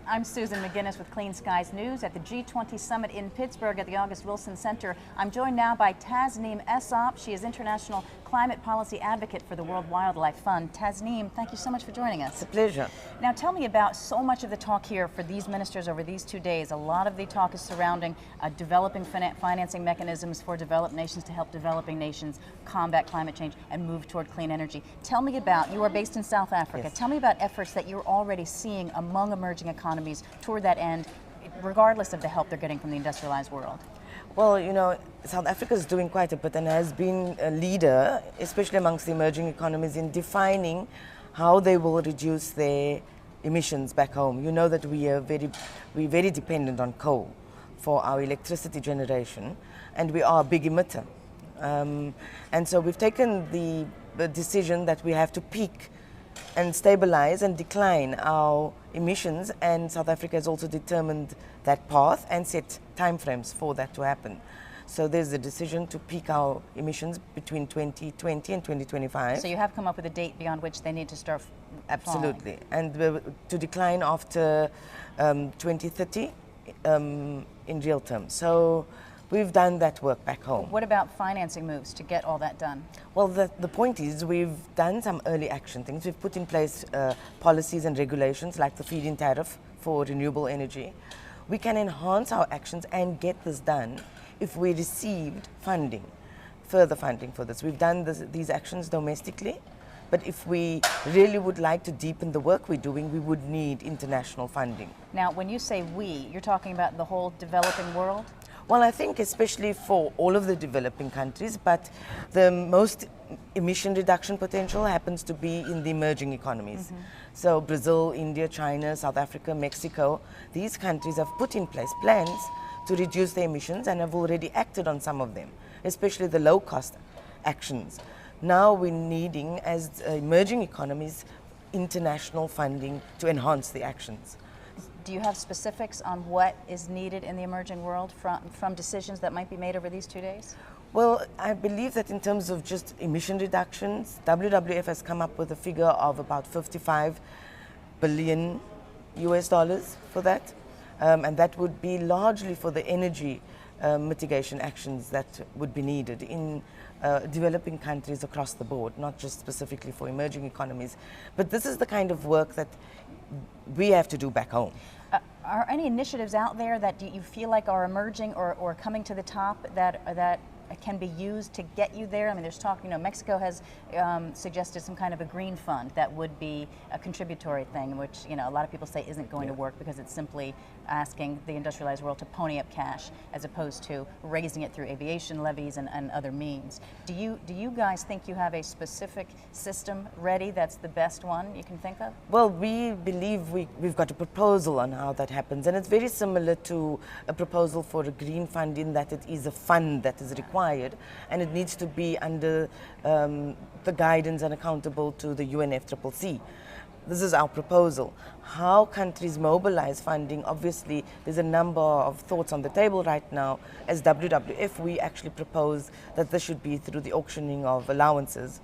I'm Susan McGinnis with Clean Skies News at the G20 Summit in Pittsburgh at the August Wilson Center. I'm joined now by Tasneem Essop. She is International Climate Policy Advocate for the World Wildlife Fund. Tasneem, thank you so much for joining us. It's a pleasure. Now tell me about so much of the talk here for these ministers over these 2 days. A lot of the talk is surrounding developing financing mechanisms for developed nations to help developing nations combat climate change and move toward clean energy. Tell me about, you are based in South Africa, Yes. Tell me about efforts that you're already seeing among emerging economies toward that end, regardless of the help they're getting from the industrialized world. Well, you know, South Africa is doing quite a bit and has been a leader, especially amongst the emerging economies, in defining how they will reduce their emissions back home. You know that we're very dependent on coal for our electricity generation, and we are a big emitter. And so we've taken the decision that we have to peak and stabilize and decline our emissions, and South Africa has also determined that path and set timeframes for that to happen. So there's a decision to peak our emissions between 2020 and 2025. So you have come up with a date beyond which they need to start Absolutely. falling. And to decline after 2030 in real terms. So we've done that work back home. What about financing moves to get all that done? Well, the point is we've done some early action things. We've put in place policies and regulations like the feed-in tariff for renewable energy. We can enhance our actions and get this done if we received funding, further funding for this. We've done these actions domestically, but if we really would like to deepen the work we're doing, we would need international funding. Now, when you say we, you're talking about the whole developing world? Well, I think especially for all of the developing countries, but the most emission reduction potential happens to be in the emerging economies. Mm-hmm. So Brazil, India, China, South Africa, Mexico, these countries have put in place plans to reduce their emissions and have already acted on some of them, especially the low-cost actions. Now we're needing, as emerging economies, international funding to enhance the actions. Do you have specifics on what is needed in the emerging world from decisions that might be made over these 2 days? Well, I believe that in terms of just emission reductions, WWF has come up with a figure of about 55 billion US dollars for that. And that would be largely for the energy mitigation actions that would be needed in developing countries across the board, not just specifically for emerging economies. But this is the kind of work that we have to do back home. Are any initiatives out there that you feel like are emerging or coming to the top that can be used to get you there? I mean, there's talk, you know, Mexico has suggested some kind of a green fund that would be a contributory thing, which, you know, a lot of people say isn't going to work because it's simply asking the industrialized world to pony up cash as opposed to raising it through aviation levies and other means. Do you guys think you have a specific system ready that's the best one you can think of? Well, we believe we've got a proposal on how that happens, and it's very similar to a proposal for a green fund in that it is a fund that is required, and it needs to be under the guidance and accountable to the UNFCCC. This is our proposal. How countries mobilize funding, obviously there's a number of thoughts on the table right now. As WWF, we actually propose that this should be through the auctioning of allowances,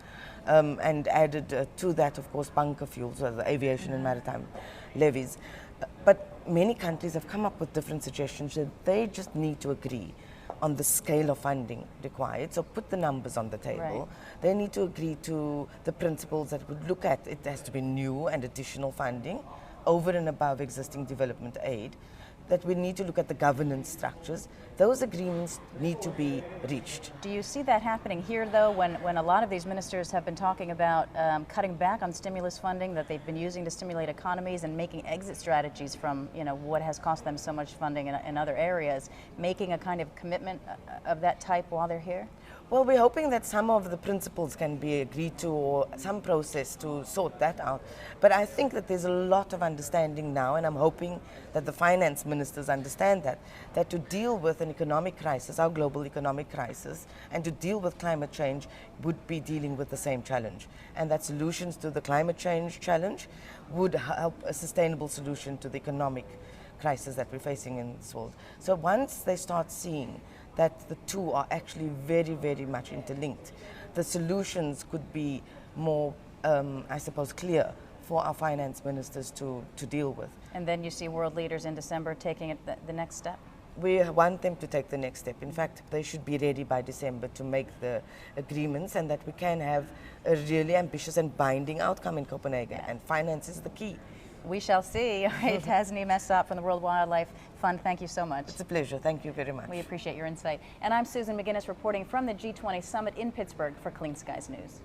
and added to that, of course, bunker fuels, or the aviation and maritime levies. But many countries have come up with different suggestions that they just need to agree on the scale of funding required. So put the numbers on the table. Right. They need to agree to the principles that would look at it has to be new and additional funding over and above existing development aid, that we need to look at the governance structures. Those agreements need to be reached. Do you see that happening here, though, when a lot of these ministers have been talking about cutting back on stimulus funding that they've been using to stimulate economies and making exit strategies from, you know, what has cost them so much funding in other areas, making a kind of commitment of that type while they're here? Well, we're hoping that some of the principles can be agreed to, or some process to sort that out. But I think that there's a lot of understanding now, and I'm hoping that the finance ministers understand that to deal with an economic crisis, our global economic crisis, and to deal with climate change would be dealing with the same challenge. And that solutions to the climate change challenge would help a sustainable solution to the economic crisis that we're facing in this world. So once they start seeing that the two are actually very, very much interlinked, the solutions could be more, I suppose, clear for our finance ministers to deal with. And then you see world leaders in December taking it the next step? We want them to take the next step. In fact, they should be ready by December to make the agreements, and that we can have a really ambitious and binding outcome in Copenhagen. And finance is the key. We shall see. All right, Tasneem Essop from the World Wildlife Fund, thank you so much. It's a pleasure. Thank you very much. We appreciate your insight. And I'm Susan McGinnis reporting from the G20 Summit in Pittsburgh for Clean Skies News.